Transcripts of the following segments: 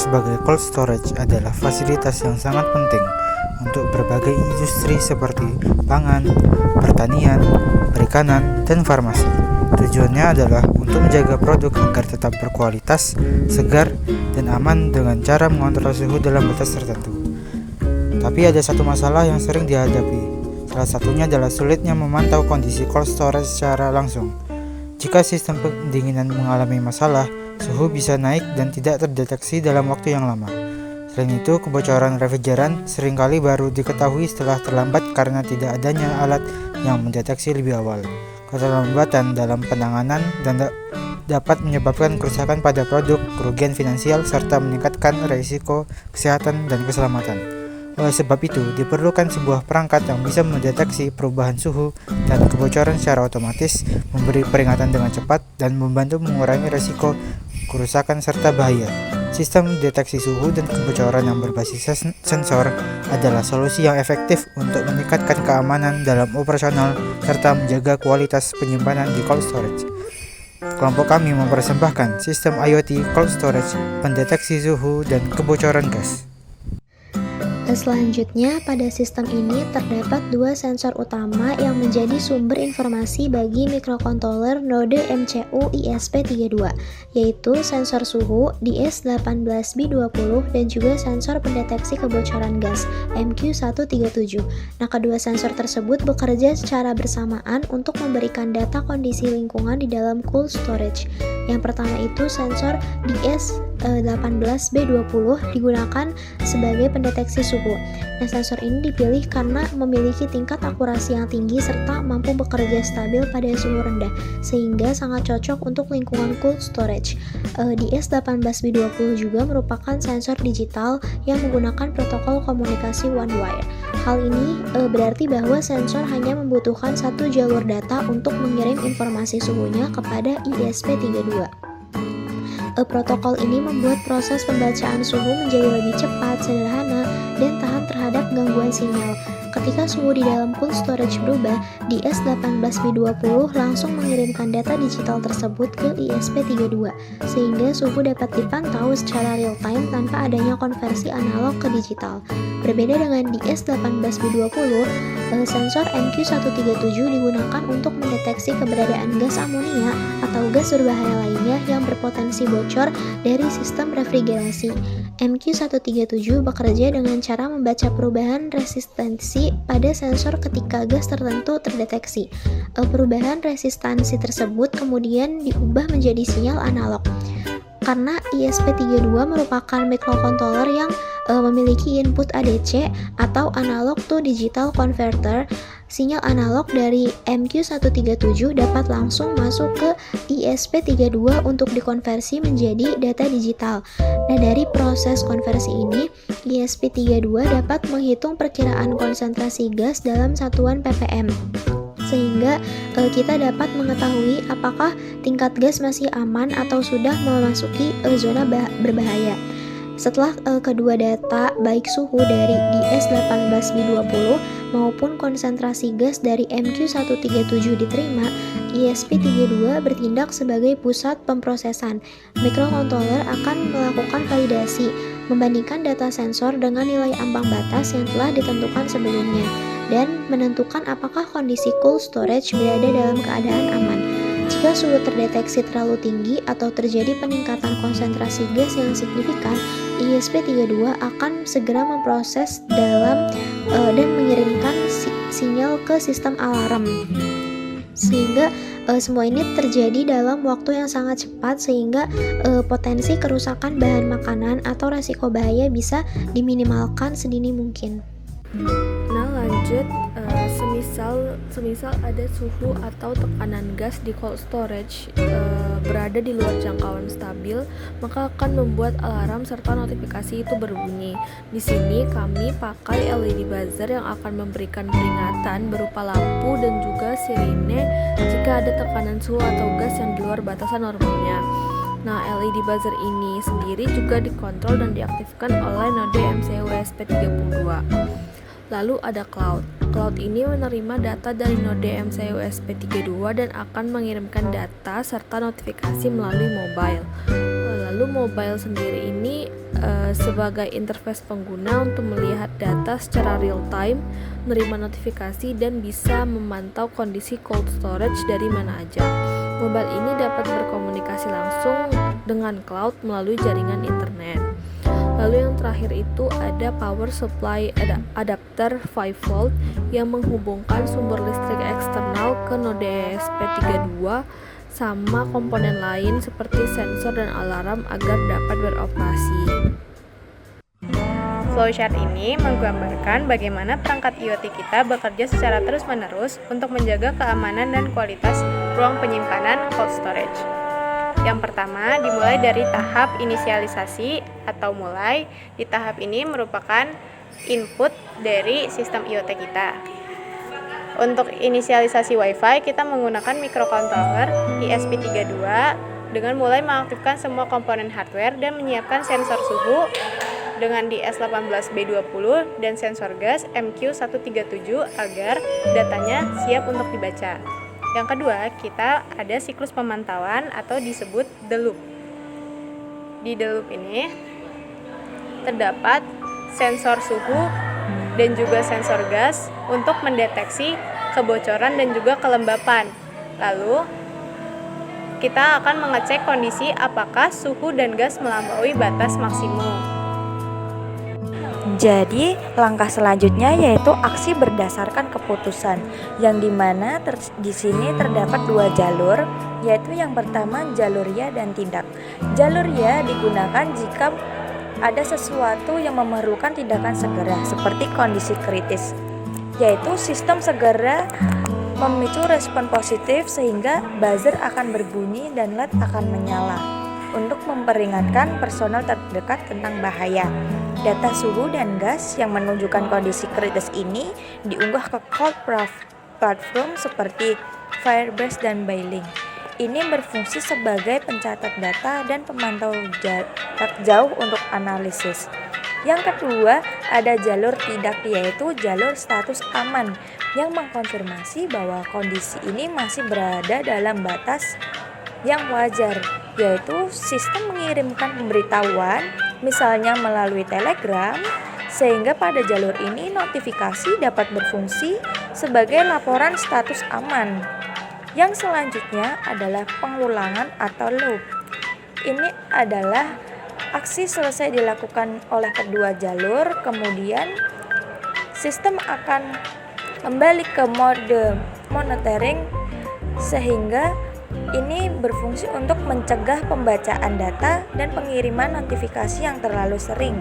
sebagai cold storage adalah fasilitas yang sangat penting untuk berbagai industri seperti pangan, pertanian, perikanan, dan farmasi. Tujuannya adalah untuk menjaga produk agar tetap berkualitas, segar, dan aman dengan cara mengontrol suhu dalam batas tertentu. Tapi ada satu masalah yang sering dihadapi. Salah satunya adalah sulitnya memantau kondisi cold storage secara langsung. Jika sistem pendinginan mengalami masalah, suhu bisa naik dan tidak terdeteksi dalam waktu yang lama. Selain itu, kebocoran refrigeran seringkali baru diketahui setelah terlambat karena tidak adanya alat yang mendeteksi lebih awal. Keterlambatan dalam penanganan dan dapat menyebabkan kerusakan pada produk, kerugian finansial, serta meningkatkan risiko kesehatan dan keselamatan. Oleh sebab itu, diperlukan sebuah perangkat yang bisa mendeteksi perubahan suhu dan kebocoran secara otomatis, memberi peringatan dengan cepat, dan membantu mengurangi risiko kerusakan serta bahaya. Sistem deteksi suhu dan kebocoran yang berbasis sensor adalah solusi yang efektif untuk meningkatkan keamanan dalam operasional serta menjaga kualitas penyimpanan di cold storage. Kelompok kami mempersembahkan sistem IoT cold storage pendeteksi suhu dan kebocoran gas. Selanjutnya, pada sistem ini terdapat dua sensor utama yang menjadi sumber informasi bagi mikrokontroler node MCU ISP32, yaitu sensor suhu DS18B20 dan juga sensor pendeteksi kebocoran gas MQ137. Nah, kedua sensor tersebut bekerja secara bersamaan untuk memberikan data kondisi lingkungan di dalam cold storage. Yang pertama itu sensor DS18B20 digunakan sebagai pendeteksi suhu. Nah, sensor ini dipilih karena memiliki tingkat akurasi yang tinggi serta mampu bekerja stabil pada suhu rendah, sehingga sangat cocok untuk lingkungan cold storage. DS18B20 juga merupakan sensor digital yang menggunakan protokol komunikasi one wire. Hal ini berarti bahwa sensor hanya membutuhkan satu jalur data untuk mengirim informasi suhunya kepada ISP32. Protokol ini membuat proses pembacaan suhu menjadi lebih cepat, sederhana, dan tahan terhadap gangguan sinyal. Ketika suhu di dalam cold storage berubah, DS18B20 langsung mengirimkan data digital tersebut ke ISP32, sehingga suhu dapat dipantau secara real time tanpa adanya konversi analog ke digital. Berbeda dengan DS18B20, sensor MQ137 digunakan untuk mendeteksi keberadaan gas amonia atau gas berbahaya lainnya yang berpotensi bocor dari sistem refrigerasi. MQ137 bekerja dengan cara membaca perubahan resistensi pada sensor ketika gas tertentu terdeteksi. Perubahan resistansi tersebut kemudian diubah menjadi sinyal analog. Karena ISP32 merupakan microcontroller yang memiliki input ADC atau analog to digital converter, sinyal analog dari MQ137 dapat langsung masuk ke ISP32 untuk dikonversi menjadi data digital. Nah, dari proses konversi ini, ISP32 dapat menghitung perkiraan konsentrasi gas dalam satuan ppm, sehingga kita dapat mengetahui apakah tingkat gas masih aman atau sudah memasuki zona berbahaya. Setelah kedua data baik suhu dari DS18B20 maupun konsentrasi gas dari MQ137 diterima, ISP32 bertindak sebagai pusat pemrosesan. Microcontroller akan melakukan validasi, membandingkan data sensor dengan nilai ambang batas yang telah ditentukan sebelumnya, dan menentukan apakah kondisi cold storage berada dalam keadaan aman. Jika suhu terdeteksi terlalu tinggi atau terjadi peningkatan konsentrasi gas yang signifikan, ISP32 akan segera memproses dan mengirimkan sinyal ke sistem alarm. Sehingga semua ini terjadi dalam waktu yang sangat cepat, sehingga potensi kerusakan bahan makanan atau resiko bahaya bisa diminimalkan sedini mungkin. Nah, lanjut, semisal ada suhu atau tekanan gas di cold storage berada di luar jangkauan stabil, maka akan membuat alarm serta notifikasi itu berbunyi. Di sini kami pakai LED buzzer yang akan memberikan peringatan berupa lampu dan juga sirine jika ada tekanan suhu atau gas yang di luar batasan normalnya. Nah, LED buzzer ini sendiri juga dikontrol dan diaktifkan oleh node MCU ESP32. Lalu ada cloud. Cloud ini menerima data dari node MCU ESP32 dan akan mengirimkan data serta notifikasi melalui mobile. Lalu mobile sendiri ini sebagai interface pengguna untuk melihat data secara real time, menerima notifikasi, dan bisa memantau kondisi cold storage dari mana aja. Mobile ini dapat berkomunikasi langsung dengan cloud melalui jaringan internet. Lalu yang terakhir itu ada power supply adapter 5V yang menghubungkan sumber listrik eksternal ke node ESP32 sama komponen lain seperti sensor dan alarm agar dapat beroperasi. Flowchart ini menggambarkan bagaimana perangkat IoT kita bekerja secara terus-menerus untuk menjaga keamanan dan kualitas ruang penyimpanan cold storage. Yang pertama, dimulai dari tahap inisialisasi atau mulai. Di tahap ini merupakan input dari sistem IoT kita. Untuk inisialisasi Wi-Fi, kita menggunakan microcontroller ESP32 dengan mulai mengaktifkan semua komponen hardware dan menyiapkan sensor suhu dengan DS18B20 dan sensor gas MQ137 agar datanya siap untuk dibaca. Yang kedua, kita ada siklus pemantauan atau disebut the loop. Di the loop ini terdapat sensor suhu dan juga sensor gas untuk mendeteksi kebocoran dan juga kelembapan. Lalu, kita akan mengecek kondisi apakah suhu dan gas melampaui batas maksimum. Jadi, langkah selanjutnya yaitu aksi berdasarkan keputusan, yang dimana di sini terdapat dua jalur, yaitu yang pertama jalur ya dan tindak. Jalur ya digunakan jika ada sesuatu yang memerlukan tindakan segera, seperti kondisi kritis, yaitu sistem segera memicu respon positif sehingga buzzer akan berbunyi dan LED akan menyala untuk memperingatkan personel terdekat tentang bahaya. Data suhu dan gas yang menunjukkan kondisi kritis ini diunggah ke cloud platform seperti Firebase dan Beilink. Ini berfungsi sebagai pencatat data dan pemantau jarak jauh untuk analisis. Yang kedua, ada jalur tidak, yaitu jalur status aman yang mengkonfirmasi bahwa kondisi ini masih berada dalam batas yang wajar, yaitu sistem mengirimkan pemberitahuan misalnya melalui telegram, sehingga pada jalur ini notifikasi dapat berfungsi sebagai laporan status aman. Yang selanjutnya adalah pengulangan atau loop. Ini adalah aksi selesai dilakukan oleh kedua jalur, kemudian sistem akan kembali ke mode monitoring sehingga ini berfungsi untuk mencegah pembacaan data dan pengiriman notifikasi yang terlalu sering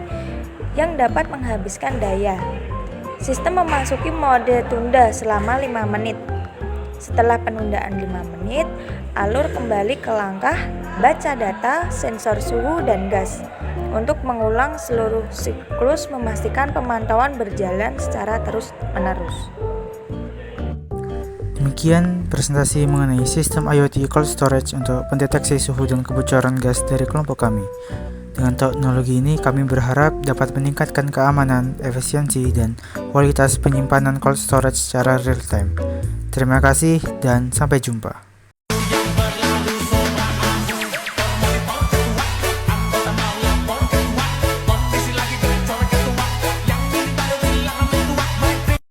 yang dapat menghabiskan daya. Sistem memasuki mode tunda selama 5 menit. Setelah penundaan 5 menit, alur kembali ke langkah baca data, sensor suhu, dan gas untuk mengulang seluruh siklus memastikan pemantauan berjalan secara terus-menerus. Demikian presentasi mengenai sistem IoT cold storage untuk pendeteksi suhu dan kebocoran gas dari kelompok kami. Dengan teknologi ini, kami berharap dapat meningkatkan keamanan, efisiensi, dan kualitas penyimpanan cold storage secara real time. Terima kasih dan sampai jumpa.